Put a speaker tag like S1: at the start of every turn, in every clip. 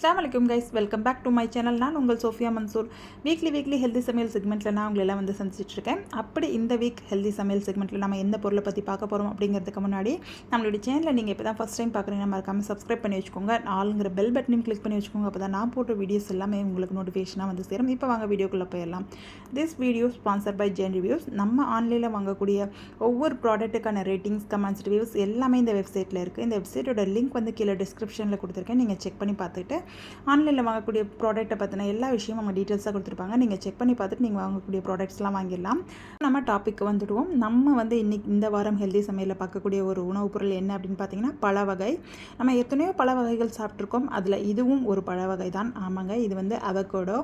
S1: அஸ்ஸலாமு அலைக்கும் guys, welcome back to my channel. நான் உங்கள் சோஃபியா மன்சூர். வீக்லி ஹெல்தி சமையல் செக்மெண்ட்டில் நான் உங்களெல்லாம் வந்து சந்திச்சிட்ருக்கேன். அப்படி இந்த வீக் ஹெல்தி சமையல் செக்மெண்ட்டில் நம்ம எந்த பொருளை பற்றி பார்க்க போகிறோம் அப்படிங்கிறதுக்கு முன்னாடி நம்மளுடைய சேனலில் நீங்கள் இப்போ தான் ஃபஸ்ட் டைம் பார்க்குறீங்கன்னா மறக்காமல் சப்ஸ்கிரைப் பண்ணி வச்சுக்கோங்க. ஆளுங்கிற பெல் பட்டனையும் கிளிக் பண்ணி வச்சுக்கோங்க. அப்போ தான் நான் போட்ட வீடியோஸ் எல்லாமே உங்களுக்கு நோட்டிஃபிகேஷனாக வந்து சேரும். இப்போ வாங்க வீடியோக்குள்ளே போயிடலாம். This video sponsor by Zen reviews. நம்ம ஆன்லைனில் வாங்கக்கூடிய ஒவ்வொரு ப்ராடக்ட்டுக்கான ரேட்டிங்ஸ், கமெண்ட்ஸ், ரிவ்யூஸ் எல்லாமே இந்த வெப்சைட்டில் இருக்குது. இந்த வெப்சைட்டோட லிங்க் வந்து கீழே டிஸ்கிரிப்ஷனில் கொடுத்துருக்கேன். நீங்கள் செக் பண்ணி பார்த்துட்டு ஆன்லைனில் வாங்கக்கூடிய ப்ராடக்ட்டை பற்றின எல்லா விஷயமும் அவங்க டீட்டெயில்ஸாக கொடுத்துருப்பாங்க. நீங்கள் செக் பண்ணி பார்த்துட்டு நீங்கள் வாங்கக்கூடிய ப்ராடக்ட்ஸ்லாம் வாங்கிடலாம். நம்ம டாபிக் வந்துடுவோம். நம்ம வந்து இன்றைக்கி இந்த வாரம் ஹெல்தி சமையலில் பார்க்கக்கூடிய ஒரு உணவுப் பொருள் என்ன அப்படின்னு பார்த்தீங்கன்னா பழ வகை. நம்ம எத்தனையோ பழ வகைகள் சாப்பிட்ருக்கோம். அதில் இதுவும் ஒரு பழ வகை தான். ஆமாங்க, இது வந்து அவகோடோ.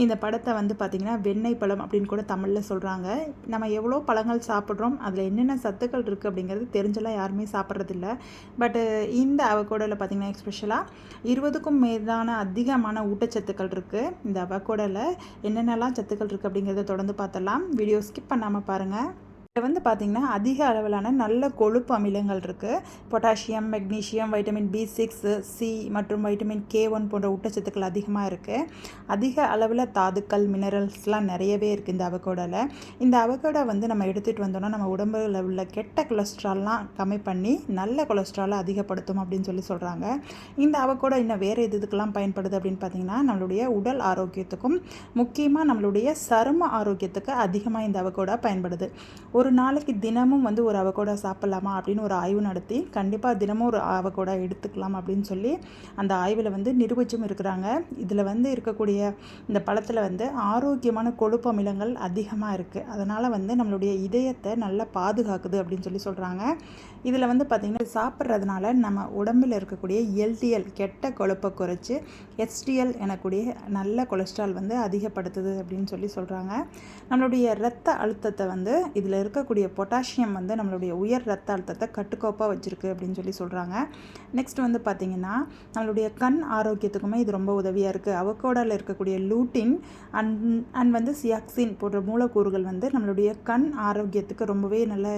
S1: இந்த பழத்தை வந்து பார்த்திங்கன்னா வெண்ணெய் பழம் அப்படின்னு கூட தமிழில் சொல்கிறாங்க. நம்ம எவ்வளோ பழங்கள் சாப்பிட்றோம், அதில் என்னென்ன சத்துக்கள் இருக்குது அப்படிங்கிறது தெரிஞ்செல்லாம் யாருமே சாப்பிட்றதில்ல. பட்டு இந்த அவகோடோவில் பார்த்திங்கன்னா எஸ்பெஷலாக 20க்கும் மேலான அதிகமான ஊட்டச்சத்துக்கள் இருக்குது. இந்த அவகோடோவில் என்னென்னலாம் சத்துக்கள் இருக்குது அப்படிங்கிறத தொடர்ந்து பார்த்தலாம். வீடியோ ஸ்கிப் பண்ணாமல் பாருங்கள். இதில் வந்து பார்த்திங்கன்னா அதிக அளவிலான நல்ல கொழுப்பு அமிலங்கள் இருக்குது. Potassium, magnesium, vitamin B6, C மற்றும் வைட்டமின் K1 போன்ற ஊட்டச்சத்துக்கள் அதிகமாக இருக்குது. அதிக அளவில் தாதுக்கள், மினரல்ஸ்லாம் நிறையவே இருக்குது இந்த அவகோடோவில். இந்த அவகோடோ வந்து நம்ம எடுத்துகிட்டு வந்தோம்னா நம்ம உடம்புல உள்ள கெட்ட கொலஸ்ட்ரால்லாம் கம்மி பண்ணி நல்ல கொலஸ்ட்ராலை அதிகப்படுத்தும் அப்படின்னு சொல்லி சொல்கிறாங்க. இந்த அவகோடோ இன்னும் வேறு இதுக்கெல்லாம் பயன்படுது அப்படின்னு பார்த்திங்கன்னா நம்மளுடைய உடல் ஆரோக்கியத்துக்கும் முக்கியமாக நம்மளுடைய சரும ஆரோக்கியத்துக்கு அதிகமாக இந்த அவகோடோ பயன்படுது. ஒரு நாளைக்கு தினமும் வந்து ஒரு அவகோடா சாப்பிட்லாமா அப்படின்னு ஒரு ஆய்வு நடத்தி கண்டிப்பாக தினமும் ஒரு அவகோடா எடுத்துக்கலாம் அப்படின்னு சொல்லி அந்த ஆய்வில் வந்து நிரூபிச்சும் இருக்கிறாங்க. இதில் வந்து இருக்கக்கூடிய இந்த பழத்தில் வந்து ஆரோக்கியமான கொழுப்பு அமிலங்கள் அதிகமாக இருக்குது. அதனால் வந்து நம்மளுடைய இதயத்தை நல்லா பாதுகாக்குது அப்படின்னு சொல்லி சொல்கிறாங்க. இதில் வந்து பார்த்திங்கன்னா சாப்பிட்றதுனால நம்ம உடம்பில் இருக்கக்கூடிய LDL கெட்ட கொழுப்பை குறைச்சி HDL எனக்கூடிய நல்ல கொலஸ்ட்ரால் வந்து அதிகப்படுத்துது அப்படின்னு சொல்லி சொல்கிறாங்க. நம்மளுடைய இரத்த அழுத்தத்தை வந்து இதில் இருக்கக்கூடிய பொட்டாசியம் வந்து நம்மளுடைய உயர் ரத்த அழுத்தத்தை கட்டுக்கோப்பாக வச்சுருக்கு அப்படின்னு சொல்லி சொல்கிறாங்க. நெக்ஸ்ட் வந்து பார்த்திங்கன்னா நம்மளுடைய கண் ஆரோக்கியத்துக்குமே இது ரொம்ப உதவியாக இருக்குது. அவகோடாவில் இருக்கக்கூடிய லூட்டின் அண்ட் வந்து சியாக்சின் போன்ற மூலக்கூறுகள் வந்து நம்மளுடைய கண் ஆரோக்கியத்துக்கு ரொம்பவே நல்ல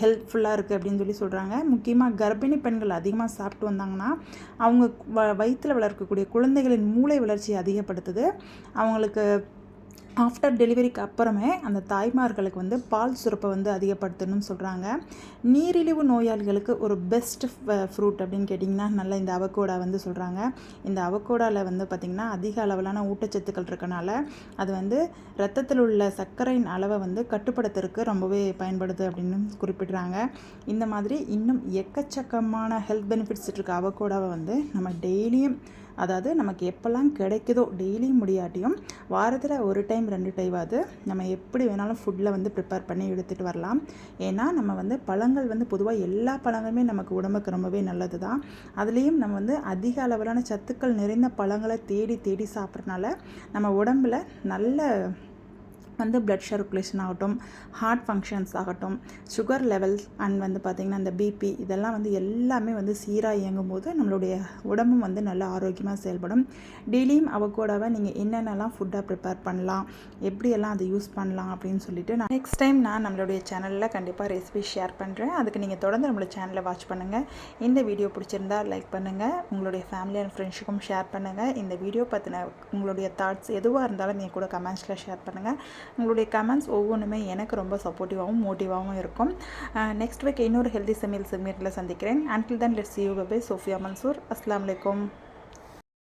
S1: ஹெல்ப்ஃபுல்லாக இருக்குது அப்படின்னு சொல்லி சொல்கிறாங்க. முக்கியமாக கர்ப்பிணி பெண்கள் அதிகமாக சாப்பிட்டு வந்தாங்கன்னா அவங்க வயிற்றில் வளர்க்கக்கூடிய குழந்தைகளின் மூளை வளர்ச்சியை அதிகப்படுத்துது. அவங்களுக்கு ஆஃப்டர் டெலிவரிக்கு அப்புறமே அந்த தாய்மார்களுக்கு வந்து பால் சுரப்பை வந்து அதிகப்படுத்தணும்னு சொல்கிறாங்க. நீரிழிவு நோயாளிகளுக்கு ஒரு பெஸ்ட் ஃப்ரூட் அப்படின்னு கேட்டிங்கன்னா நல்லா இந்த அவகோடா வந்து சொல்கிறாங்க. இந்த அவகோடாவில் வந்து பார்த்திங்கன்னா அதிக அளவிலான ஊட்டச்சத்துக்கள் இருக்கனால அது வந்து இரத்தத்தில் உள்ள சர்க்கரையின் அளவை வந்து கட்டுப்படுத்துறதுக்கு ரொம்பவே பயன்படுது அப்படின்னு குறிப்பிடுறாங்க. இந்த மாதிரி இன்னும் எக்கச்சக்கமான ஹெல்த் பெனிஃபிட்ஸ் இருக்க அவகோடாவை வந்து நம்ம டெய்லியும், அதாவது நமக்கு எப்போல்லாம் கிடைக்குதோ டெய்லியும் முடியாட்டியும் வாரத்தில் ஒரு டைம் 2 டைமாவது நம்ம எப்படி வேணாலும் ஃபுட்டில் வந்து ப்ரிப்பேர் பண்ணி எடுத்துகிட்டு வரலாம். ஏன்னா நம்ம வந்து பழங்கள் வந்து பொதுவாக எல்லா பழங்களுமே நமக்கு உடம்புக்கு ரொம்பவே நல்லது தான். அதுலேயும் நம்ம வந்து அதிக அளவிலான சத்துக்கள் நிறைந்த பழங்களை தேடி சாப்பிட்றதுனால நம்ம உடம்பில் நல்ல வந்து பிளட் சர்க்குலேஷன் ஆகட்டும், ஹார்ட் ஃபங்க்ஷன்ஸ் ஆகட்டும், சுகர் லெவல்ஸ் அண்ட் வந்து பார்த்திங்கன்னா இந்த BP இதெல்லாம் வந்து எல்லாமே வந்து சீராக இயங்கும் போது நம்மளுடைய உடம்பும் வந்து நல்லா ஆரோக்கியமாக செயல்படும். டெய்லியும் அவகோடாவை நீங்கள் என்னென்னலாம் ஃபுட்டாக ப்ரிப்பேர் பண்ணலாம், எப்படியெல்லாம் அதை யூஸ் பண்ணலாம் அப்படின்னு சொல்லிட்டு நான் நெக்ஸ்ட் டைம் நம்மளுடைய சேனலில் கண்டிப்பாக ரெசிபி ஷேர் பண்ணுறேன். அதுக்கு நீங்கள் தொடர்ந்து நம்மளுடைய சேனலை வாட்ச் பண்ணுங்கள். இந்த வீடியோ பிடிச்சிருந்தா லைக் பண்ணுங்கள், உங்களுடைய ஃபேமிலி அண்ட் ஃப்ரெண்ட்ஸுக்கும் ஷேர் பண்ணுங்கள். இந்த வீடியோ பற்றின உங்களுடைய தாட்ஸ் எதுவாக இருந்தாலும் நீங்கள் கூட கமெண்ட்ஸில் ஷேர் பண்ணுங்கள். உங்களுடைய கமெண்ட்ஸ் ஒவ்வொன்றுமே எனக்கு ரொம்ப சப்போர்ட்டிவாகவும் மோட்டிவாகவும் இருக்கும். நெக்ஸ்ட் வீக் இன்னொரு ஹெல்தி சமையல் செக்மெண்ட்டில் சந்திக்கிறேன். Until then let's see you. Bye Sophia Mansoor. அஸ்ஸலாமு அலைக்கும்.